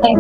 네.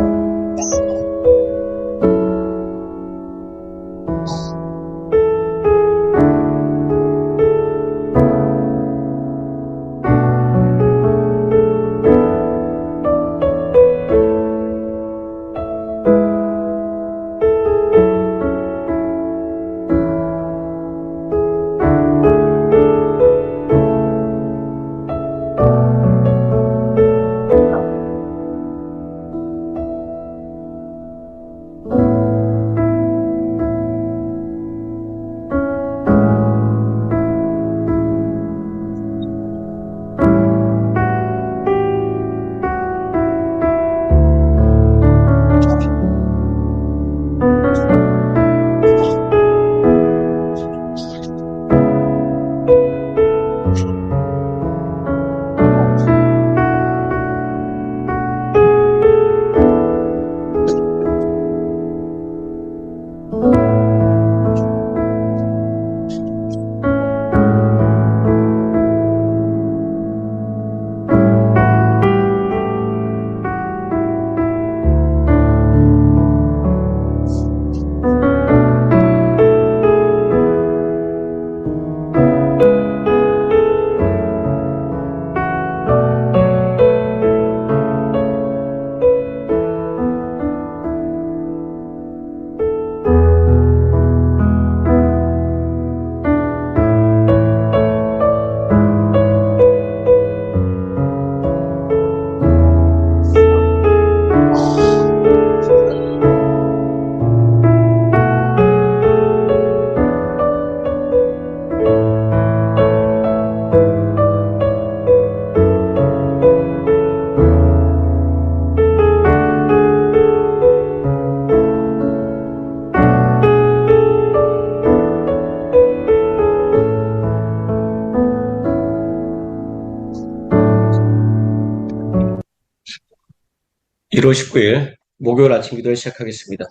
(1월 19일) 목요일 아침 기도를 시작하겠습니다.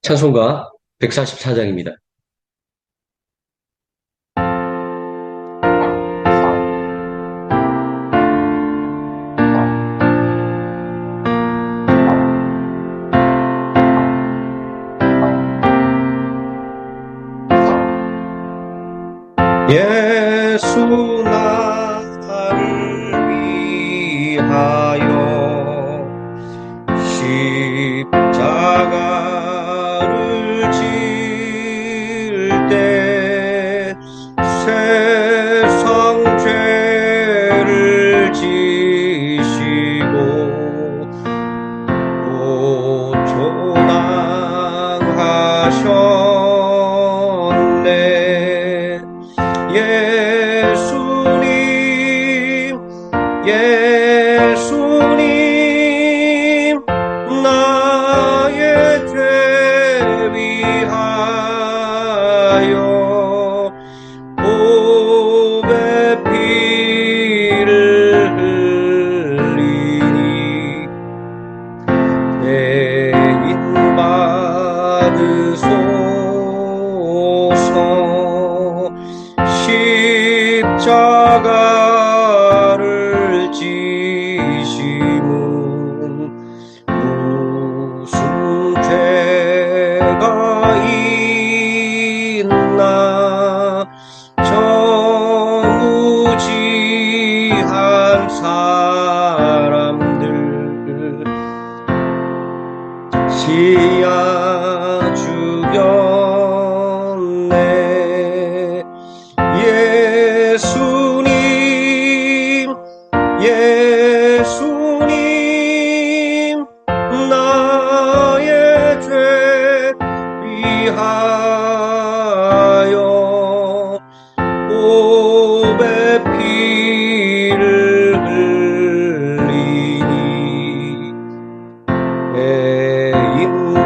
찬송가 144장입니다. 예수 나를 위하여 십자가를 질 때 세상 죄를 지시고 또 조랑하셨네. 예수님, 예수님, 나의 죄 위하여 보배 피를 흘리니 대인 받으소서. 십자가를 지심은 무슨 죄가 있나. 정우지한 사람들 지어 죽였네. 예수님, 예수님, 나의 죄 위하여 보배 피를 흘리니 애인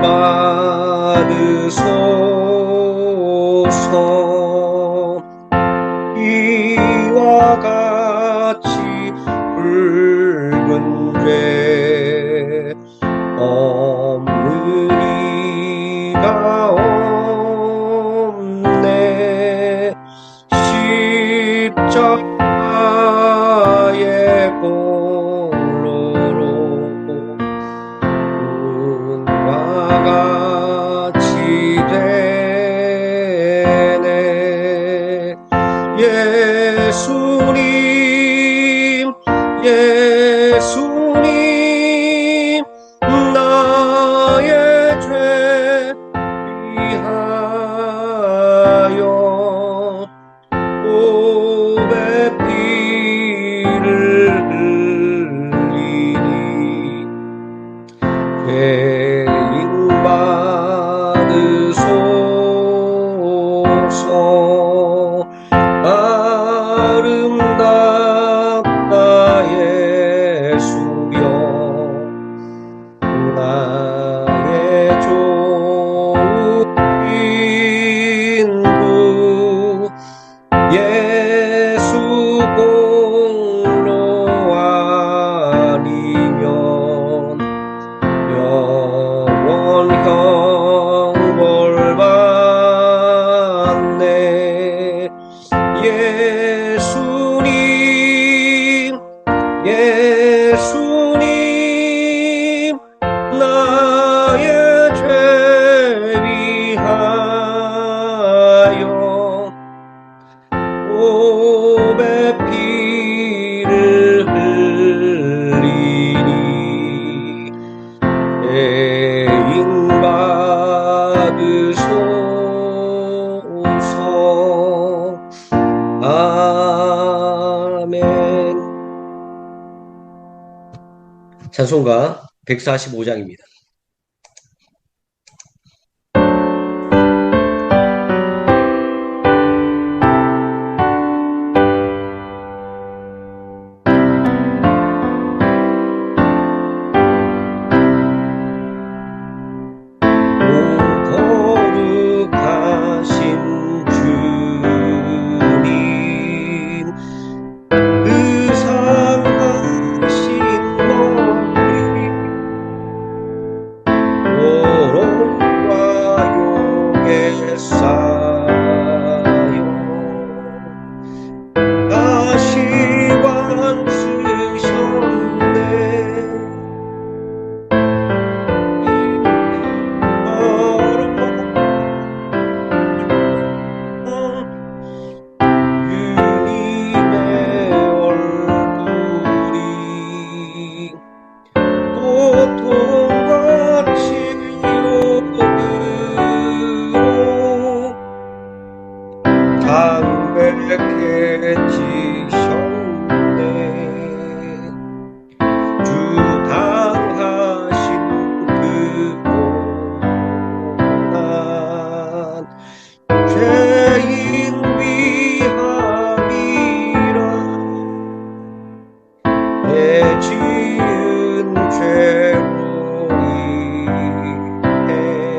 예수님 나의 죄 위하여 보배 피를 흘리니 죄인 받으소서. 아름답다 예수여 나의 좋은 친구 예수 공로 아니면 영원형 벌 받네. 예수님 나의 죄 위하여 보배 피를 흘리니 죄인 받으소서. 아멘. 찬송가 145장입니다. 거룩하신 주님 의상하신 머리 오롱과 용에 쌓여 가시관 쓰셨네. 주님의 얼굴이 보통같이 요드로 담백해지셨네. 주 당하신 그 고난 죄인 위함이라 내 지은 죄로 인해 주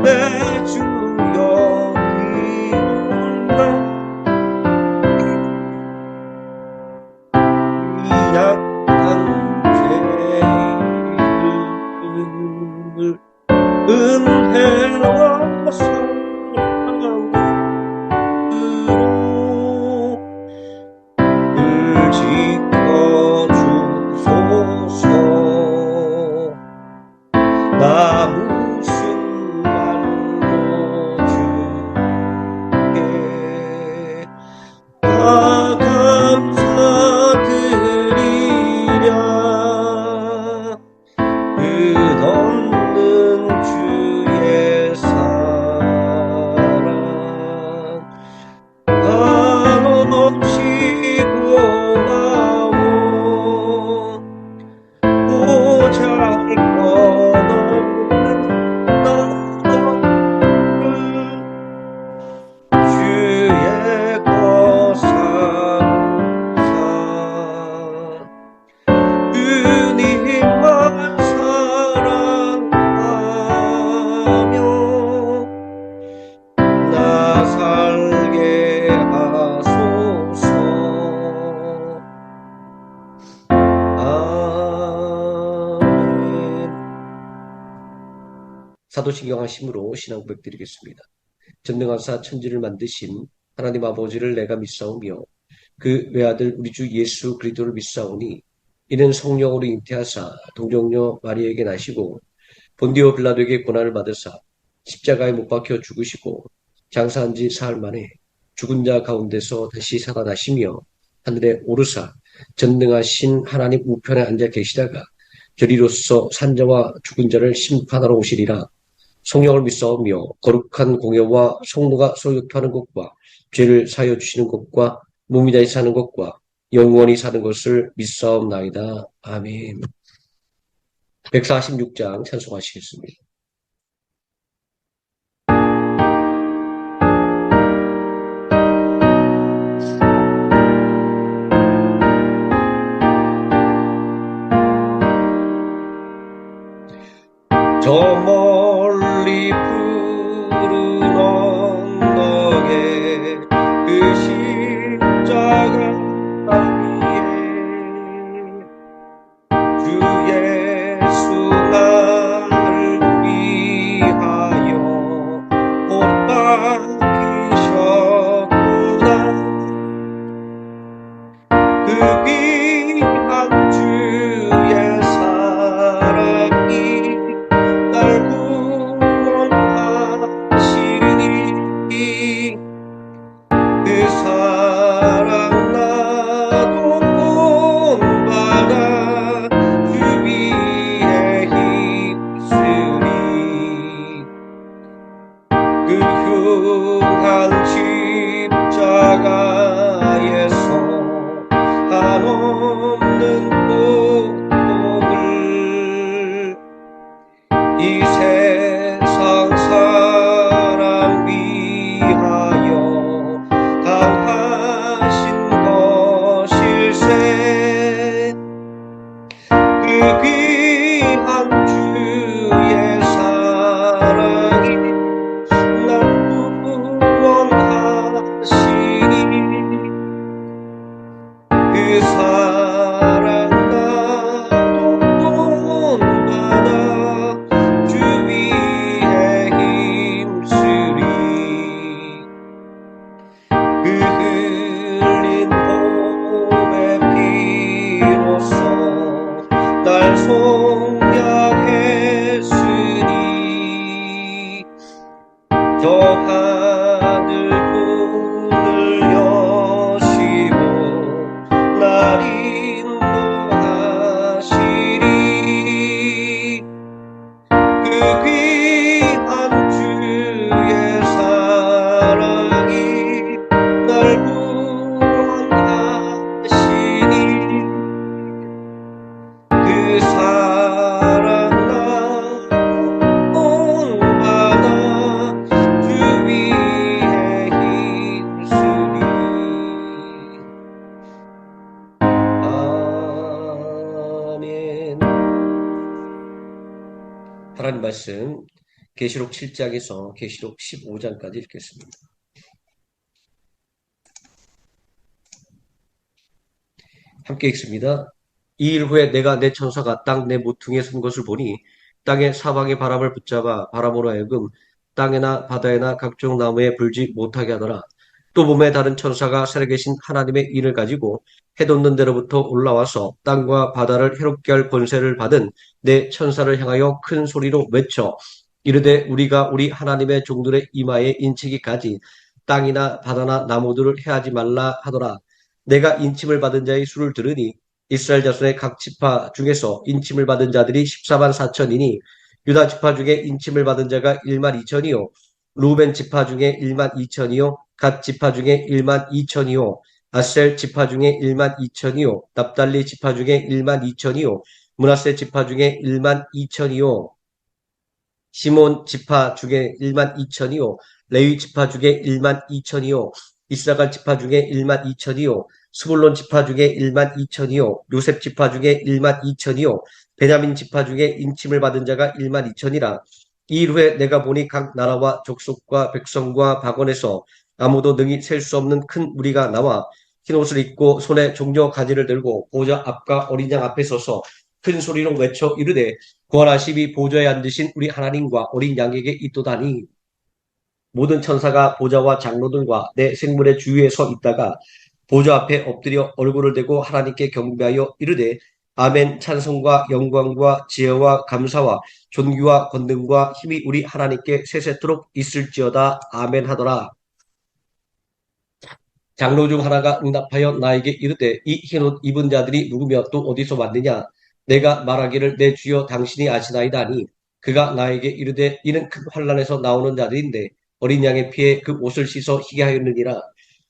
내 주여 기운나 약한 죄인을 은혜와 사랑으로 늘 지켜주소서. 나 무슨 말로 주께 다 감사드리랴. 끝없는 주의 사랑 한없이 고마워. 보잘것없는 나를 주의 거사구사 주님만 사랑하며 나 살게 하소서. 아멘. 사도신경한 심으로 신앙 고백드리겠습니다. 전능하사 천지를 만드신 하나님 아버지를 내가 믿사오며 그 외아들 우리 주 예수 그리스도를 믿사오니 이는 성령으로 잉태하사 동정녀 마리아에게 나시고 본디오 빌라도에게 고난을 받으사 십자가에 못 박혀 죽으시고 장사한 지 사흘 만에 죽은 자 가운데서 다시 살아나시며 하늘에 오르사 전능하신 하나님 우편에 앉아 계시다가 저리로서 산자와 죽은 자를 심판하러 오시리라. 성령을 믿사오며 거룩한 공예와 성도가 소유하는 것과 죄를 사여 주시는 것과 몸이 다시 사는 것과 영원히 사는 것을 믿사옵나이다. 아멘. 146장 찬송하시겠습니다. 저 멀리 푸른 언덕에 그 십자가 위에 주 예수 나를 위하여 못 박히셨구나. 그 귀한 주의 사랑이 날 구원하시니 그 사랑 나도 본받아 주 위에 힘쓰리. 그 흉한 십자가에서 한없는 고통을 이 세상 사람 위하여 당하신 것일세. 그 귀한 주의 사랑이 날 구원하시니 그 사랑 나도 본받아 주 위에 힘쓰리. 그 흘린 몸의 피로써 날 속량했으니 저 하늘 문을 여시고 날 인도하시리. 그 귀한 주의 사랑이 날 구원하시니 그 사랑 나도 본받아 주 위에 힘쓰리. 아멘. 하나님 말씀 계시록 7장에서 계시록 15장까지 읽겠습니다. 함께 읽습니다. 이 일 후에 내가 내 천사가 땅 내 모퉁이에 선 것을 보니 땅의 사방의 바람을 붙잡아 바람으로 하여금 땅에나 바다에나 각종 나무에 불지 못하게 하더라. 또 몸에 다른 천사가 살아계신 하나님의 인을 가지고 해 돋는 데로부터 올라와서 땅과 바다를 해롭게 할 권세를 받은 내 천사를 향하여 큰 소리로 외쳐 이르되 우리가 우리 하나님의 종들의 이마에 인치기까지 땅이나 바다나 나무들을 해하지 말라 하더라. 내가 인침을 받은 자의 수를 들으니 이스라엘 자손의 각 지파 중에서 인침을 받은 자들이 14만 4천이니 유다 지파 중에 인침을 받은 자가 1만 2천이요 루벤 지파 중에 1만 2천이요 갓 지파 중에 1만 2천이요 아셀 지파 중에 1만 2천이요 납달리 지파 중에 1만 2천이요 므낫세 지파 중에 1만 2천이요 시몬 지파 중에 1만 2천이요 레위 지파 중에 1만 2천이요 이스라엘 지파 중에 1만 2천이요 스불론 지파 중에 1만 2천이요 요셉 지파 중에 1만 2천이요 베냐민 지파 중에 인침을 받은 자가 1만 2천이라. 이 일 후에 내가 보니 각 나라와 족속과 백성과 박원에서 아무도 능히 셀 수 없는 큰 무리가 나와 흰옷을 입고 손에 종려 가지를 들고 보좌 앞과 어린 양 앞에 서서 큰 소리로 외쳐 이르되 구원하심이 보좌에 앉으신 우리 하나님과 어린 양에게 있도다니. 모든 천사가 보좌와 장로들과 내 생물의 주위에 서 있다가 보좌 앞에 엎드려 얼굴을 대고 하나님께 경배하여 이르되 아멘. 찬송과 영광과 지혜와 감사와 존귀와 권능과 힘이 우리 하나님께 세세토록 있을지어다. 아멘 하더라. 장로 중 하나가 응답하여 나에게 이르되 이 흰옷 입은 자들이 누구며 또 어디서 왔느냐? 내가 말하기를 내 주여 당신이 아시나이다 하니 그가 나에게 이르되 이는 큰 환란에서 나오는 자들인데 어린 양의 피에 그 옷을 씻어 희게 하였느니라.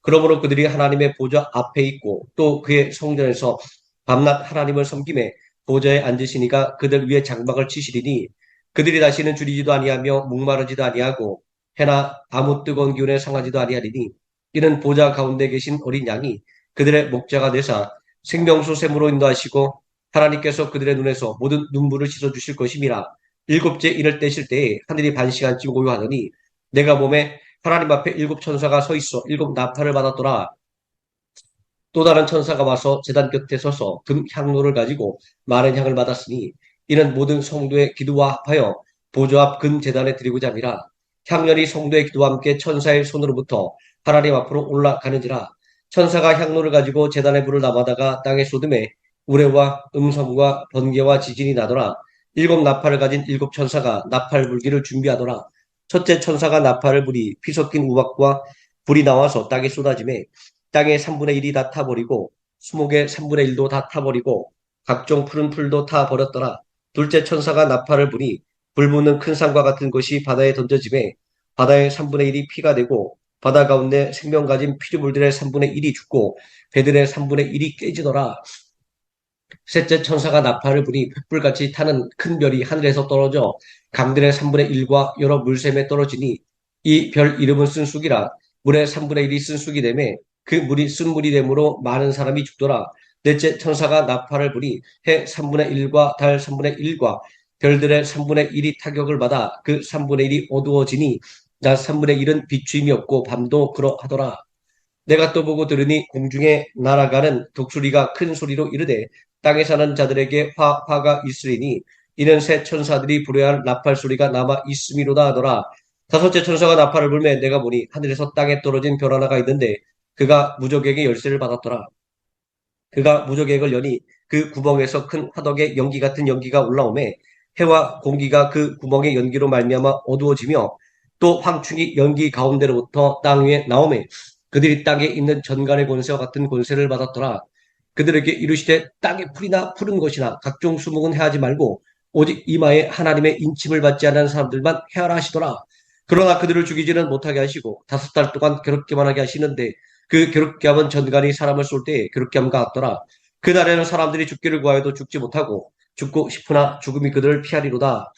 그러므로 그들이 하나님의 보좌 앞에 있고 또 그의 성전에서 밤낮 하나님을 섬김에 보좌에 앉으시니가 그들 위에 장막을 치시리니 그들이 다시는 줄이지도 아니하며 목마르지도 아니하고 해나 아무 뜨거운 기운에 상하지도 아니하리니 이는 보좌 가운데 계신 어린 양이 그들의 목자가 되사 생명수 샘으로 인도하시고 하나님께서 그들의 눈에서 모든 눈물을 씻어주실 것임이라. 일곱째 이를 떼실 때에 하늘이 반시간쯤 고요하더니 내가 몸에 하나님 앞에 일곱 천사가 서 있어 일곱 나팔을 받았더라. 또 다른 천사가 와서 제단 곁에 서서 금 향로를 가지고 많은 향을 받았으니 이는 모든 성도의 기도와 합하여 보좌 앞 금 제단에 드리고자 함이라. 향연이 성도의 기도와 함께 천사의 손으로부터 하나님 앞으로 올라가는지라. 천사가 향로를 가지고 제단의 불을 남아다가 땅에 쏟음에 우레와 음성과 번개와 지진이 나더라. 일곱 나팔을 가진 일곱 천사가 나팔 불기를 준비하더라. 첫째 천사가 나팔을 불이 피 섞인 우박과 불이 나와서 땅에 쏟아지매 땅의 3분의 1이 다 타버리고 수목의 3분의 1도 다 타버리고 각종 푸른 풀도 타버렸더라. 둘째 천사가 나팔을 부니 불 붙는 큰 산과 같은 것이 바다에 던져지매 바다의 3분의 1이 피가 되고 바다 가운데 생명 가진 피조물들의 3분의 1이 죽고 배들의 3분의 1이 깨지더라. 셋째 천사가 나팔을 부니 횃불같이 타는 큰 별이 하늘에서 떨어져 강들의 3분의 1과 여러 물샘에 떨어지니 이 별 이름은 쓴쑥이라. 물의 3분의 1이 쓴쑥이 되매 그 물이 쓴물이 되므로 많은 사람이 죽더라. 넷째 천사가 나팔을 부니 해 3분의 1과 달 3분의 1과 별들의 3분의 1이 타격을 받아 그 3분의 1이 어두워지니 낮 3분의 1은 비추임이 없고 밤도 그러하더라. 내가 또 보고 들으니 공중에 날아가는 독수리가 큰 소리로 이르되 땅에 사는 자들에게 화가 있으리니 이는 새 천사들이 불어야 할 나팔 소리가 남아 있음이로다 하더라. 다섯째 천사가 나팔을 불매 내가 보니 하늘에서 땅에 떨어진 별 하나가 있는데 그가 무적에게 열쇠를 받았더라. 그가 무적액을 여니 그 구멍에서 큰 화덕의 연기 같은 연기가 올라오매 해와 공기가 그 구멍의 연기로 말미암아 어두워지며 또 황충이 연기 가운데로부터 땅 위에 나오매 그들이 땅에 있는 전갈의 권세와 같은 권세를 받았더라. 그들에게 이르시되 땅에 풀이나 푸른 것이나 각종 수목은 해하지 말고 오직 이마에 하나님의 인침을 받지 않은 사람들만 해하라 하시더라. 그러나 그들을 죽이지는 못하게 하시고 5달 동안 괴롭게만 하게 하시는데 그 괴롭게 함은 전갈이 사람을 쏠 때 괴롭게 함과 같더라. 그날에는 사람들이 죽기를 구하여도 죽지 못하고 죽고 싶으나 죽음이 그들을 피하리로다.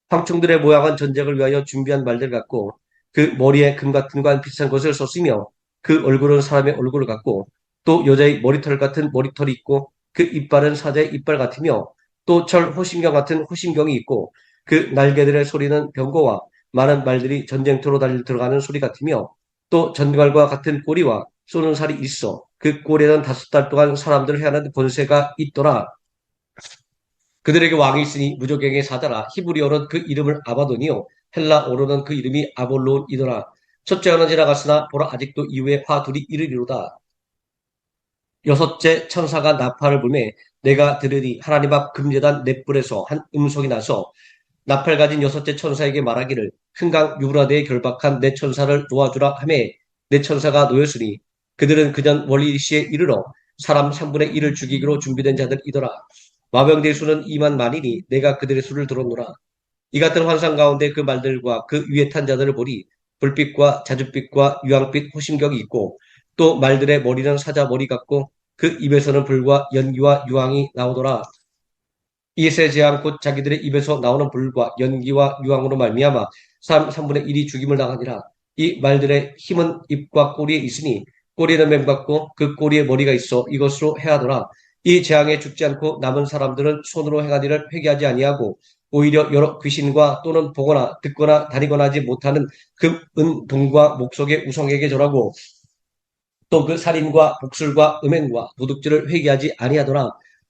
황충들의 모양은 전쟁을 위하여 준비한 말들 같고 그 머리에 금 같은 관 비싼 것을 썼으며 그 얼굴은 사람의 얼굴을 같고 또 여자의 머리털 같은 머리털이 있고 그 이빨은 사자의 이빨 같으며 또 철 호심경 같은 호심경이 있고 그 날개들의 소리는 병거와 많은 말들이 전쟁터로 들어가는 소리 같으며 또 전갈과 같은 꼬리와 쏘는 살이 있어 그 꼬리에는 5달 동안 사람들을 해하는 권세가 있더라. 그들에게 왕이 있으니 무적행의 사자라. 히브리어는 그 이름을 아바돈이요 헬라어로는 그 이름이 아볼론이더라. 첫째 하나 지나갔으나 보라 아직도 이후에 화 둘이 이르리로다. 여섯째 천사가 나팔을 불매 내가 들으니 하나님 앞 금제단 넷불에서 한 음성이 나서 나팔 가진 여섯째 천사에게 말하기를 큰강 유브라데에 결박한 내 천사를 놓아주라 하매 내 천사가 놓였으니 그들은 그전 원리시에 이르러 사람 3분의 1을 죽이기로 준비된 자들이더라. 마병대의 수는 2만 만이니 내가 그들의 수를 들었노라. 이 같은 환상 가운데 그 말들과 그 위에 탄 자들을 보니 불빛과 자줏빛과 유황빛 호심경이 있고 또 말들의 머리는 사자 머리 같고 그 입에서는 불과 연기와 유황이 나오더라. 이세 제한 곧 자기들의 입에서 나오는 불과 연기와 유황으로 말미암아 3분의 1이 죽임을 당하니라. 이 말들의 힘은 입과 꼬리에 있으니 꼬리는 뱀 같고 그 꼬리에 머리가 있어 이것으로 해하더라. 이 재앙에 죽지 않고 남은 사람들은 손으로 행한 일을 회개하지 아니하고 오히려 여러 귀신과 또는 보거나 듣거나 다니거나 하지 못하는 금, 은, 동과 목석의 우성에게 절하고 또 그 살인과 복술과 음행과 도둑질을 회개하지 아니하더라.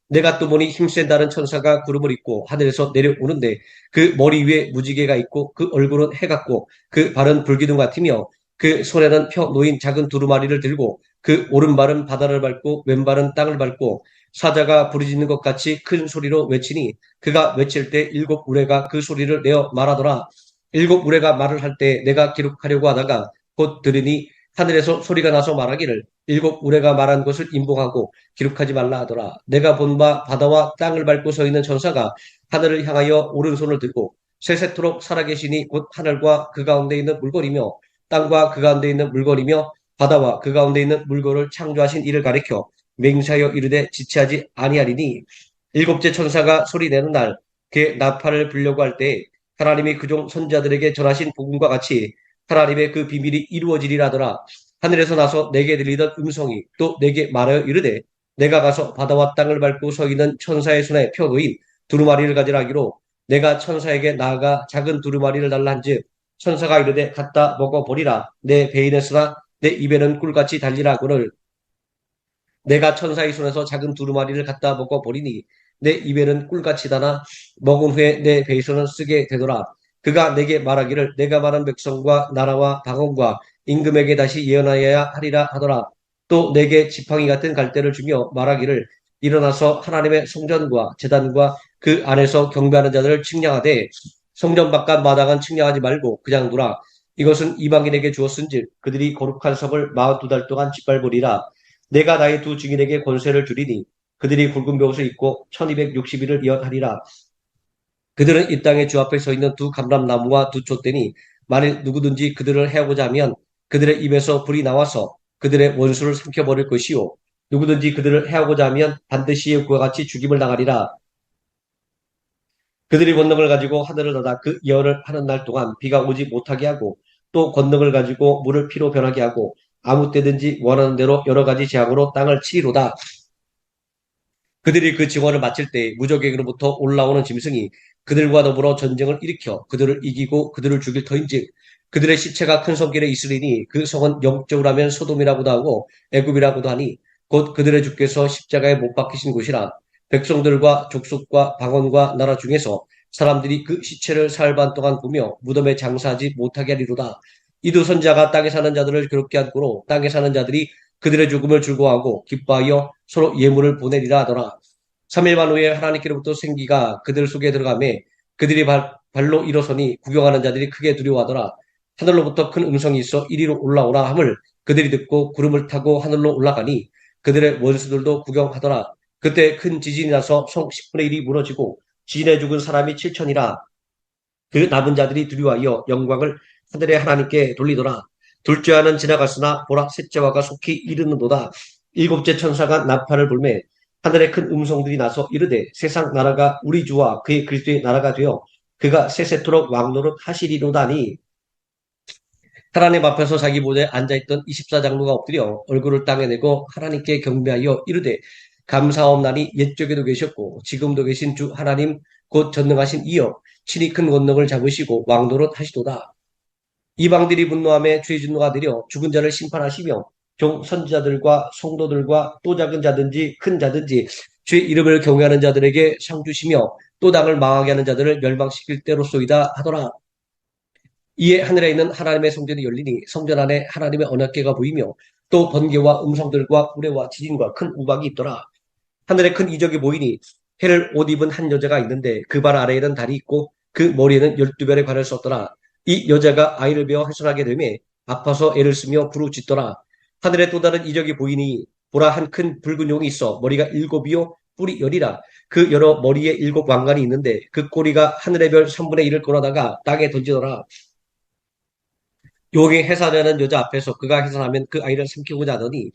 내가 또 보니 힘센 다른 천사가 구름을 입고 하늘에서 내려오는데 그 머리 위에 무지개가 있고 그 얼굴은 해 같고 그 발은 불기둥 같으며 그 손에는 펴 놓인 작은 두루마리를 들고 그 오른발은 바다를 밟고 왼발은 땅을 밟고 사자가 부르짖는 것 같이 큰 소리로 외치니 그가 외칠 때 일곱 우레가 그 소리를 내어 말하더라. 일곱 우레가 말을 할 때 내가 기록하려고 하다가 곧 들으니 하늘에서 소리가 나서 말하기를 일곱 우레가 말한 것을 인봉하고 기록하지 말라 하더라. 내가 본 바 바다와 땅을 밟고 서 있는 천사가 하늘을 향하여 오른손을 들고 세세토록 살아계시니 곧 하늘과 그 가운데 있는 물거리며 땅과 그 가운데 있는 물거리며 바다와 그 가운데 있는 물거를 창조하신 이를 가리켜 맹세하여 이르되 지체하지 아니하리니 일곱째 천사가 소리내는 날 그의 나팔을 불려고 할 때 하나님이 그종 선자들에게 전하신 복음과 같이 하나님의 그 비밀이 이루어지리라더라. 하늘에서 나서 내게 들리던 음성이 또 내게 말하여 이르되 내가 가서 바다와 땅을 밟고 서 있는 천사의 손에 펴놓인 두루마리를 가지라 하기로 내가 천사에게 나아가 작은 두루마리를 달라 한즉 천사가 이르되 갖다 먹어버리라. 내 배에 쓰나 내 입에는 꿀같이 달리라고를 내가 천사의 손에서 작은 두루마리를 갖다 먹어버리니 내 입에는 꿀같이 다나 먹은 후에 내 배에서는 쓰게 되더라. 그가 내게 말하기를 내가 말한 백성과 나라와 방언과 임금에게 다시 예언하여야 하리라 하더라. 또 내게 지팡이 같은 갈대를 주며 말하기를 일어나서 하나님의 성전과 제단과 그 안에서 경배하는 자들을 측량하되 성전 바깥 마당은 측량하지 말고 그냥 두라. 이것은 이방인에게 주었은즉 그들이 거룩한 성을 42달 동안 짓밟으리라. 내가 나의 두 증인에게 권세를 주리니 그들이 굵은 벽옷을 입고 1260일을 이어하리라. 그들은 이 땅의 주 앞에 서 있는 두 감람나무와 두 촛대니 만일 누구든지 그들을 해하고자 하면 그들의 입에서 불이 나와서 그들의 원수를 삼켜버릴 것이요 누구든지 그들을 해하고자 하면 반드시 그와 같이 죽임을 당하리라. 그들이 권능을 가지고 하늘을 닫아 그 예언을 하는 날 동안 비가 오지 못하게 하고 또 권능을 가지고 물을 피로 변하게 하고 아무 때든지 원하는 대로 여러 가지 재앙으로 땅을 치리로다. 그들이 그 증언을 마칠 때 무적에게로부터 올라오는 짐승이 그들과 더불어 전쟁을 일으켜 그들을 이기고 그들을 죽일 터인즉 그들의 시체가 큰 성길에 있으리니 그 성은 영적으로 하면 소돔이라고도 하고 애굽이라고도 하니 곧 그들의 주께서 십자가에 못 박히신 곳이라. 백성들과 족속과 방언과 나라 중에서 사람들이 그 시체를 사흘 반 동안 보며 무덤에 장사하지 못하게 하리로다. 이두 선자가 땅에 사는 자들을 괴롭게 한 고로 땅에 사는 자들이 그들의 죽음을 즐거워하고 기뻐하여 서로 예물을 보내리라 하더라. 3일만 후에 하나님께로부터 생기가 그들 속에 들어가매 그들이 발로 일어서니 구경하는 자들이 크게 두려워하더라. 하늘로부터 큰 음성이 있어 이리로 올라오라 함을 그들이 듣고 구름을 타고 하늘로 올라가니 그들의 원수들도 구경하더라. 그때 큰 지진이 나서 성 10분의 1이 무너지고 지진에 죽은 사람이 7천이라. 그 남은 자들이 두려워하여 영광을 하늘의 하나님께 돌리더라. 둘째 화는 지나갔으나 보라 셋째 화가 속히 이르는도다. 일곱째 천사가 나팔을 불매 하늘에 큰 음성들이 나서 이르되 세상 나라가 우리 주와 그의 그리스도의 나라가 되어 그가 세세토록 왕노릇 하시리로다니. 하나님 앞에서 자기 보좌에 앉아있던 24장로가 엎드려 얼굴을 땅에 내고 하나님께 경배하여 이르되 감사옵나니 옛적에도 계셨고 지금도 계신 주 하나님 곧 전능하신 이여 친히 큰 권능을 잡으시고 왕노릇 하시도다. 이방들이 분노함에 주의 진노가 내려 죽은 자를 심판하시며 종 선지자들과 성도들과 또 작은 자든지 큰 자든지 주의 이름을 경외하는 자들에게 상 주시며 또 당을 망하게 하는 자들을 멸망시킬 때로소이다 하더라. 이에 하늘에 있는 하나님의 성전이 열리니 성전 안에 하나님의 언약궤가 보이며 또 번개와 음성들과 우레와 지진과 큰 우박이 있더라. 하늘에 큰 이적이 보이니 해를 옷 입은 한 여자가 있는데 그 발 아래에는 달이 있고 그 머리에는 12별의 관을 썼더라. 이 여자가 아이를 베어 해산하게 되매 아파서 애를 쓰며 부르짖더라. 하늘에 또 다른 이적이 보이니 보라 한 큰 붉은 용이 있어 머리가 7이요 뿔이 10이라. 그 여러 머리에 7 왕관이 있는데 그 꼬리가 하늘의 별 3분의 1을 끌어다가 땅에 던지더라. 용이 해산하는 여자 앞에서 그가 해산하면 그 아이를 삼키고자 하더니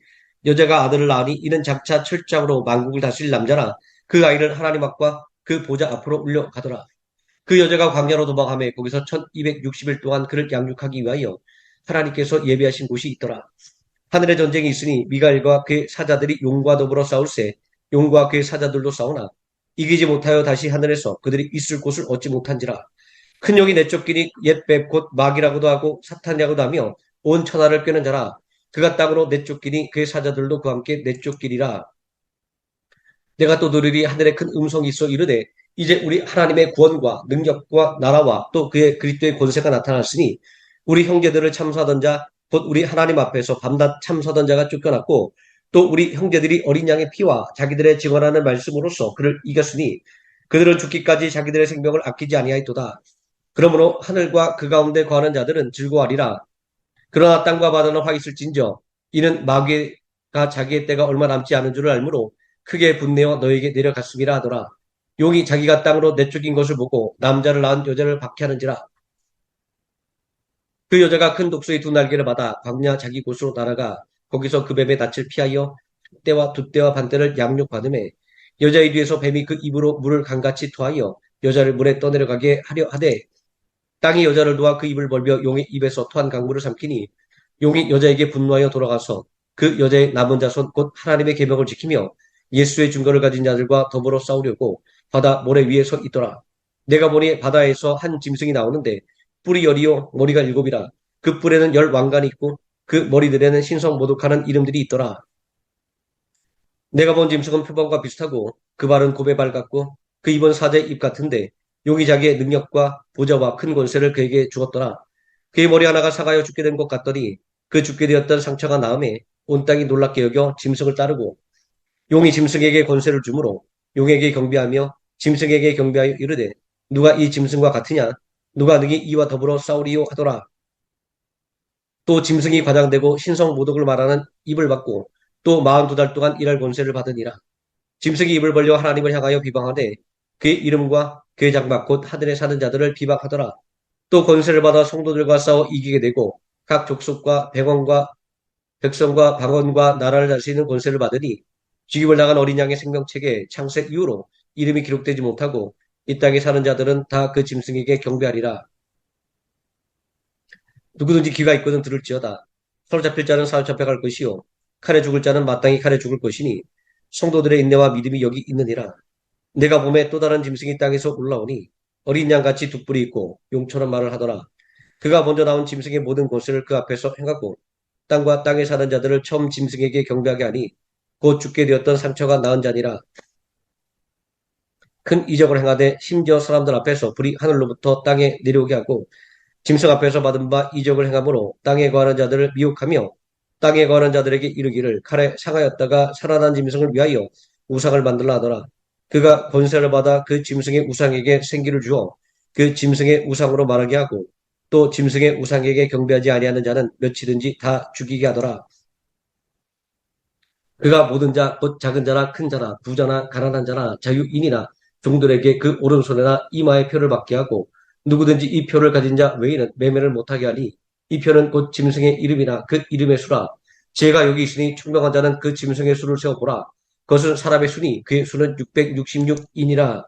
여자가 아들을 낳으니 이는 장차 철장으로 만국을 다스릴 남자라. 그 아이를 하나님 앞과 그 보좌 앞으로 울려가더라. 그 여자가 광야로 도망하며 거기서 1260일 동안 그를 양육하기 위하여 하나님께서 예비하신 곳이 있더라. 하늘에 전쟁이 있으니 미가엘과 그의 사자들이 용과 더불어 싸울세 용과 그의 사자들도 싸우나 이기지 못하여 다시 하늘에서 그들이 있을 곳을 얻지 못한지라. 큰 용이 내쫓기니 옛뱀 곧 마귀라고도 하고 사탄이라고도 하며 온 천하를 꿰는 자라. 그가 땅으로 내쫓기니 그의 사자들도 그와 함께 내쫓기리라. 내가 또 들으리 하늘에 큰 음성이 있어 이르되 이제 우리 하나님의 구원과 능력과 나라와 또 그의 그리스도의 권세가 나타났으니 우리 형제들을 참수하던 자 곧 우리 하나님 앞에서 밤낮 참수하던 자가 쫓겨났고 또 우리 형제들이 어린 양의 피와 자기들의 증언하는 말씀으로써 그를 이겼으니 그들은 죽기까지 자기들의 생명을 아끼지 아니하였도다. 그러므로 하늘과 그 가운데 거하는 자들은 즐거워하리라. 그러나 땅과 바다는 화 있을진저 이는 마귀가 자기의 때가 얼마 남지 않은 줄을 알므로 크게 분내어 너에게 내려갔음이라 하더라. 용이 자기가 땅으로 내쫓긴 것을 보고 남자를 낳은 여자를 박해하는지라. 그 여자가 큰 독수리 두 날개를 받아 광야 자기 곳으로 날아가 거기서 그 뱀의 낯을 피하여 떼와 돛대와 반대를 양육받음에 여자의 뒤에서 뱀이 그 입으로 물을 강같이 토하여 여자를 물에 떠내려가게 하려 하되 땅이 여자를 도와 그 입을 벌며 용의 입에서 토한 강물을 삼키니 용이 여자에게 분노하여 돌아가서 그 여자의 남은 자손 곧 하나님의 계명을 지키며 예수의 증거를 가진 자들과 더불어 싸우려고 바다 모래 위에 서 있더라. 내가 보니 바다에서 한 짐승이 나오는데 뿔이 열이요 머리가 일곱이라. 그 뿔에는 열 왕관이 있고 그 머리들에는 신성 모독하는 이름들이 있더라. 내가 본 짐승은 표범과 비슷하고 그 발은 곰의 발 같고 그 입은 사자의 입 같은데 용이 자기의 능력과 보좌와 큰 권세를 그에게 주었더라. 그의 머리 하나가 사가여 죽게 된 것 같더니 그 죽게 되었던 상처가 나음에 온 땅이 놀랍게 여겨 짐승을 따르고 용이 짐승에게 권세를 주므로 용에게 경배하며 짐승에게 경배하여 이르되 누가 이 짐승과 같으냐 누가 능히 이와 더불어 싸우리요 하더라. 또 짐승이 과장되고 신성 모독을 말하는 입을 받고 또 42달 동안 일할 권세를 받으니라. 짐승이 입을 벌려 하나님을 향하여 비방하되 그의 이름과 그의 장막 곧 하늘에 사는 자들을 비방하더라. 또 권세를 받아 성도들과 싸워 이기게 되고 각 족속과 백원과 백성과 방언과 나라를 다스리는 권세를 받으니 죽임을 당한 어린 양의 생명책에 창세 이후로 이름이 기록되지 못하고 이 땅에 사는 자들은 다 그 짐승에게 경배하리라. 누구든지 귀가 있거든 들을지어다. 사로잡힐 자는 사로잡혀갈 것이요 칼에 죽을 자는 마땅히 칼에 죽을 것이니 성도들의 인내와 믿음이 여기 있느니라. 내가 봄에 또 다른 짐승이 땅에서 올라오니 어린 양같이 두 뿔이 있고 용처럼 말을 하더라. 그가 먼저 나온 짐승의 모든 권세를 그 앞에서 행하고 땅과 땅에 사는 자들을 처음 짐승에게 경배하게 하니 곧 죽게 되었던 상처가 나은 자니라. 큰 이적을 행하되 심지어 사람들 앞에서 불이 하늘로부터 땅에 내려오게 하고 짐승 앞에서 받은 바 이적을 행함으로 땅에 거하는 자들을 미혹하며 땅에 거하는 자들에게 이르기를 칼에 상하였다가 살아난 짐승을 위하여 우상을 만들라 하더라. 그가 권세를 받아 그 짐승의 우상에게 생기를 주어 그 짐승의 우상으로 말하게 하고 또 짐승의 우상에게 경배하지 아니하는 자는 며칠든지 다 죽이게 하더라. 그가 모든 자, 곧 작은 자나 큰 자나 부자나 가난한 자나 자유인이나 종들에게 그 오른손에나 이마에 표를 받게 하고 누구든지 이 표를 가진 자 외에는 매매를 못하게 하니 이 표는 곧 짐승의 이름이나 그 이름의 수라. 제가 여기 있으니 총명한 자는 그 짐승의 수를 세어보라. 그것은 사람의 수니 그의 수는 666인이라.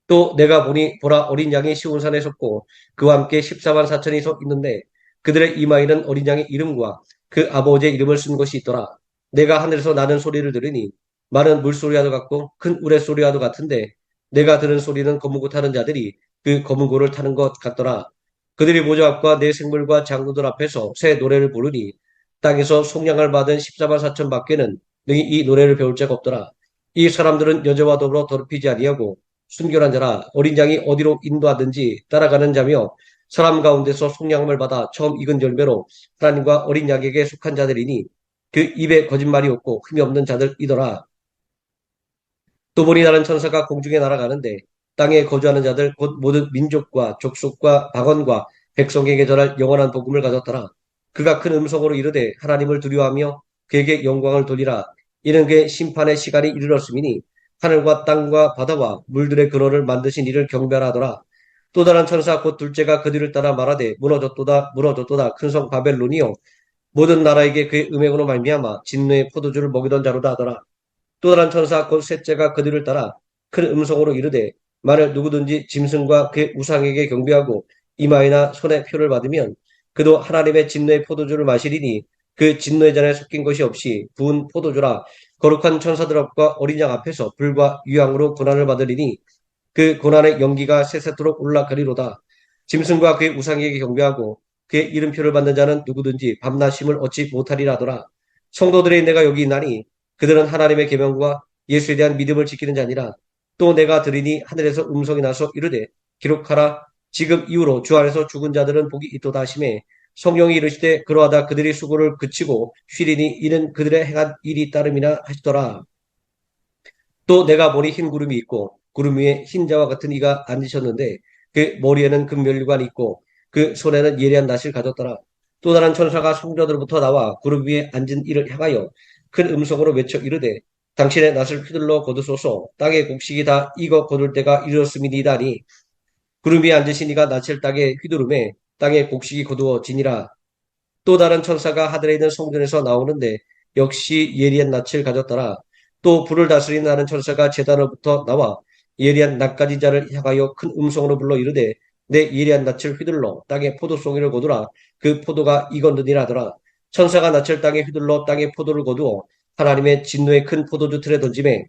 또 내가 보니 보라 어린 양이 시온산에 섰고 그와 함께 14만 4천이 서 있는데 그들의 이마에는 어린 양의 이름과 그 아버지의 이름을 쓴 것이 있더라. 내가 하늘에서 나는 소리를 들으니 많은 물소리와도 같고 큰 우레소리와도 같은데 내가 들은 소리는 검은 고 타는 자들이 그 검은 고를 타는 것 같더라. 그들이 모자 앞과 내 생물과 장로들 앞에서 새 노래를 부르니 땅에서 속량을 받은 14만 4천 밖에는 능히 이 노래를 배울 자가 없더라. 이 사람들은 여자와 더불어 더럽히지 아니하고 순결한 자라 어린 양이 어디로 인도하든지 따라가는 자며 사람 가운데서 속량함을 받아 처음 익은 열매로 하나님과 어린 양에게 속한 자들이니 그 입에 거짓말이 없고 흠이 없는 자들이더라. 또 보니 다른 천사가 공중에 날아가는데 땅에 거주하는 자들 곧 모든 민족과 족속과 박원과 백성에게 전할 영원한 복음을 가졌더라. 그가 큰 음성으로 이르되 하나님을 두려워하며 그에게 영광을 돌리라. 이는 그의 심판의 시간이 이르렀음이니 하늘과 땅과 바다와 물들의 근원을 만드신 이를 경배하라 하더라. 또 다른 천사 곧 둘째가 그 뒤를 따라 말하되 무너졌도다 무너졌도다 큰 성 바벨론이요 모든 나라에게 그의 음행으로 말미암아 진노의 포도주를 먹이던 자로다 하더라. 또 다른 천사 곧 셋째가 그들을 따라 큰 음성으로 이르되 만일 누구든지 짐승과 그의 우상에게 경배하고 이마에나 손에 표를 받으면 그도 하나님의 진노의 포도주를 마시리니 그 진노의 잔에 섞인 것이 없이 부은 포도주라. 거룩한 천사들 앞과 어린 양 앞에서 불과 유황으로 고난을 받으리니 그 고난의 연기가 세세토록 올라가리로다. 짐승과 그의 우상에게 경배하고 그의 이름표를 받는 자는 누구든지 밤낮 쉼을 얻지 못하리라 하더라. 성도들의 내가 여기 있나니 그들은 하나님의 계명과 예수에 대한 믿음을 지키는 자니라. 또 내가 들으니 하늘에서 음성이 나서 이르되 기록하라. 지금 이후로 주 안에서 죽은 자들은 복이 있도다 하시매 성령이 이르시되 그러하다 그들이 수고를 그치고 쉬리니 이는 그들의 행한 일이 따름이나 하시더라. 또 내가 보니 흰 구름이 있고 구름 위에 흰자와 같은 이가 앉으셨는데 그 머리에는 금면류관이 있고 그 손에는 예리한 낫을 가졌더라. 또 다른 천사가 성전으로부터 나와 구름 위에 앉은 이를 향하여 큰 음성으로 외쳐 이르되 당신의 낫을 휘둘러 거두소서 땅의 곡식이 다 익어 거둘 때가 이르렀음이니이다니 구름 위에 앉으신 이가 낫을 땅에 휘두르매 땅의 곡식이 거두어지니라. 또 다른 천사가 하늘에 있는 성전에서 나오는데 역시 예리한 낯을 가졌더라. 또 불을 다스리는 다른 천사가 제단으로부터 나와 예리한 낯가진 자를 향하여 큰 음성으로 불러 이르되 내 예리한 낯을 휘둘러 땅에 포도송이를 거두라. 그 포도가 익었느니라 하더라. 천사가 낯을 땅에 휘둘러 땅에 포도를 거두어 하나님의 진노의 큰 포도주 틀에 던지매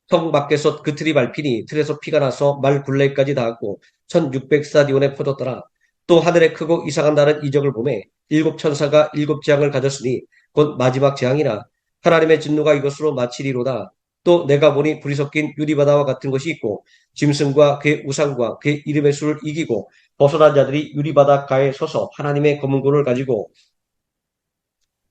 성 밖에서 그 틀이 밟히니 틀에서 피가 나서 말 굴레까지 닿았고 1600스타디온에 퍼졌더라. 또 하늘에 크고 이상한 다른 이적을 보매 일곱 천사가 일곱 재앙을 가졌으니 곧 마지막 재앙이라 하나님의 진노가 이것으로 마치리로다. 또 내가 보니 불이 섞인 유리바다와 같은 것이 있고 짐승과 그의 우상과 그의 이름의 수를 이기고 벗어난 자들이 유리바다 가에 서서 하나님의 검은 고를 가지고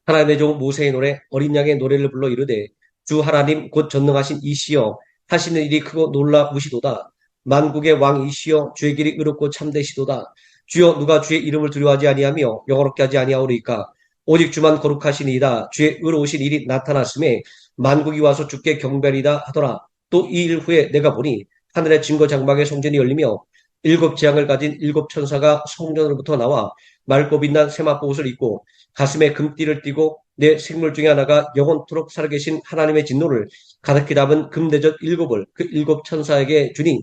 하나님의 종 모세의 노래 어린 양의 노래를 불러 이르되 주 하나님 곧 전능하신 이시여 하시는 일이 크고 놀라 무시도다. 만국의 왕이시여 주의 길이 의롭고 참되시도다. 주여 누가 주의 이름을 두려워하지 아니하며 영어롭게 하지 아니하오리까. 오직 주만 거룩하시니이다. 주의 의로우신 일이 나타났음에 만국이 와서 주께 경배리다 하더라. 또 이 일 후에 내가 보니 하늘의 증거 장막의 성전이 열리며 일곱 재앙을 가진 일곱 천사가 성전으로부터 나와 맑고 빛난 세마포 옷을 입고 가슴에 금띠를 띠고 내 생물 중에 하나가 영원토록 살아계신 하나님의 진노를 가득히 담은 금대접 일곱을 그 일곱 천사에게 주니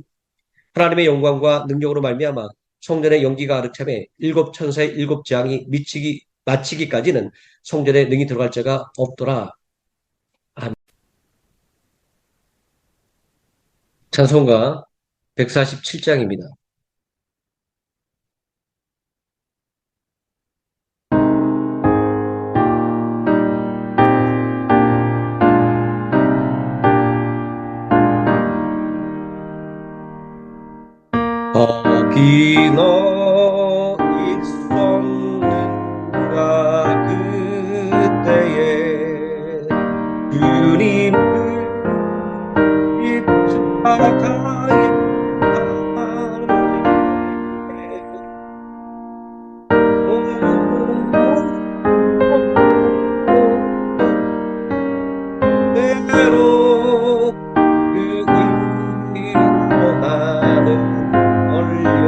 하나님의 영광과 능력으로 말미암아 성전의 연기가 가득 차매 일곱 천사의 일곱 재앙이 마치기까지는 성전에 능히 들어갈 자가 없더라. 아멘. 찬송가 147장입니다. 거기 너 있었는가 그때에 주님 십자가에 때로 그 일로 나는 떨려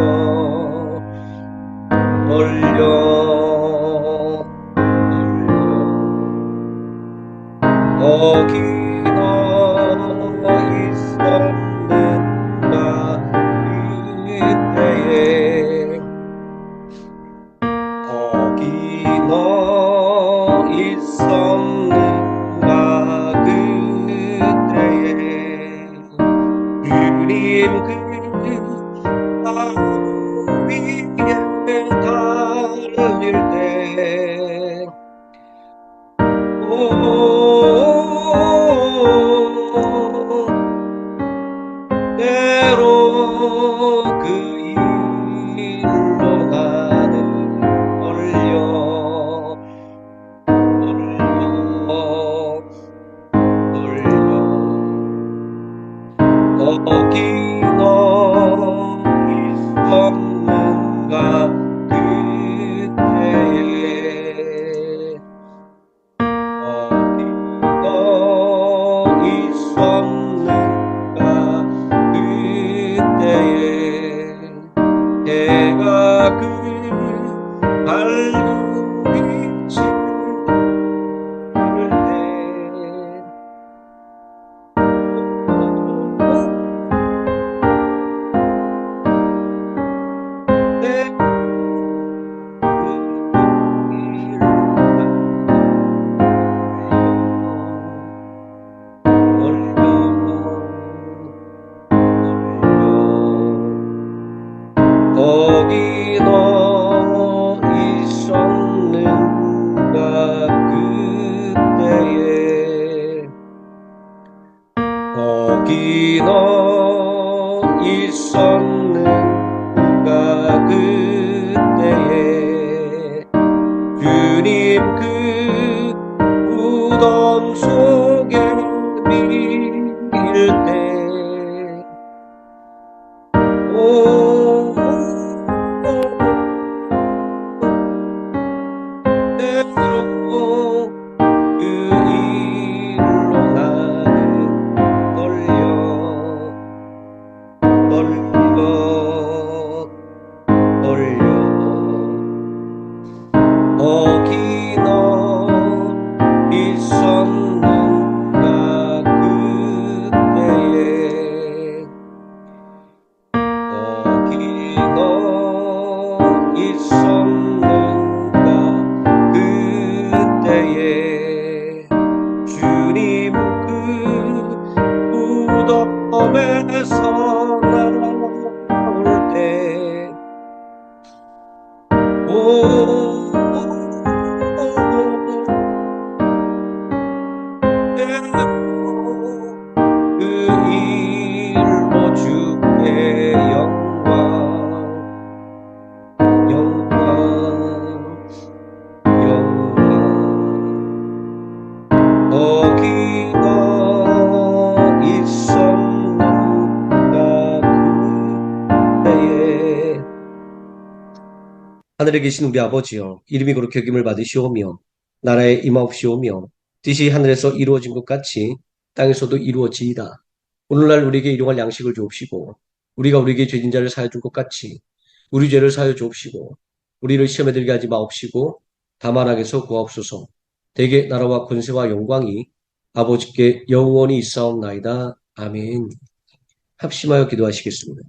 거기 너 있었는가 그때에 거기 너 있었는가 그때에 주님 그 위에 달릴 때 때로 그 일로 나는 떨려 거기 너 있었는가 그때에 거기 너 있었는가 그때에 해가 그 밝은 빛을 거기 너 있었는가 그때에 거기 너 있었는가 그때에 그 무덤 속에 밀 때, 오, 때로 그 일로 나는 떨려 거기 너 있었는가 그때에 거기 너 있었는가 그때에 주님 그 무덤에서 나올 때 오, 그 일로 주께 영광, 거기 너 있었는가 그때에. 하늘에 계신 우리 아버지여, 이름이 거룩히 여김을 받으시오며 나라에 임하옵시오며 뜻이 하늘에서 이루어진 것 같이 땅에서도 이루어지이다. 오늘날 우리에게 일용할 양식을 주옵시고 우리가 우리에게 죄진 자를 사하여 준 것 같이 우리 죄를 사하여 주옵시고 우리를 시험에 들게 하지 마옵시고 다만 악에서 구하옵소서. 대개 나라와 권세와 영광이 아버지께 영원히 있사옵나이다. 아멘. 합심하여 기도하시겠습니다.